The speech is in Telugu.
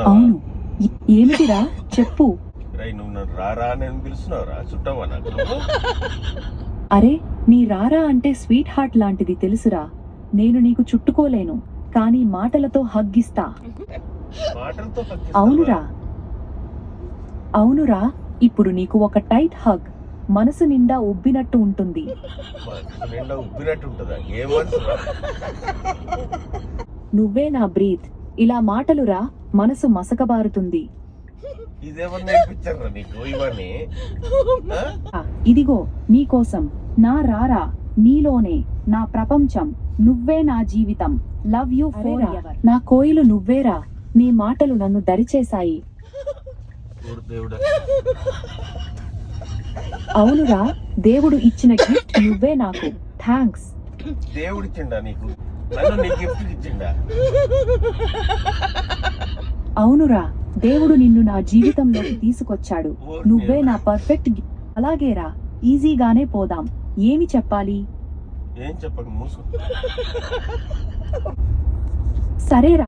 అవును, ఏమిటిరా చెప్పు. నువ్వు నన్ను రారా నేను పిలుస్తున్నావురా, చుట్టవా నాకు నువ్వు? అరే, నీ రారా అంటే స్వీట్ హార్ట్ లాంటిది తెలుసురా. నేను నీకు చుట్టుకోలేను, కానీ మాటలతో హగ్గిస్తా. మాటలతో అవునురా, అవునురా. ఇప్పుడు నీకు ఒక టైట్ హగ్ మనసు నిండా ఉబ్బినట్టు ఉంటుంది. నిండా ఉబ్బినట్టు ఉంటుందా? ఏ మనసురా? నువ్వే నా బ్రీత్. ఇలా మాటలురా, మనసు మసకబారుతుంది. ఇదేమన్నా నేర్పించారా నీకు ఇవన్నీ? ఇదిగో నీకోసం నా రారా, నీలోనే నా ప్రపంచం, నువ్వే నా జీవితం. Love you four ever. నా కోయిలు నువ్వేరా, నీ మాటలు నన్ను దరిచేశాయి. అవునురా, దేవుడు ఇచ్చిన గిఫ్ట్ నువ్వే నాకు. థ్యాంక్స్. దేవుడిచ్చిండా నీకు? నన్ను నీ గిఫ్ట్ ఇచ్చిండా? అవునురా, దేవుడు నిన్ను నా జీవితంలోకి తీసుకొచ్చాడు. నువ్వే నా పర్ఫెక్ట్ గిఫ్ట్. అలాగేరా, ఈజీగానే పోదాం. ఏమి చెప్పాలి? ఏం చెప్పక మూసు. సరేరా.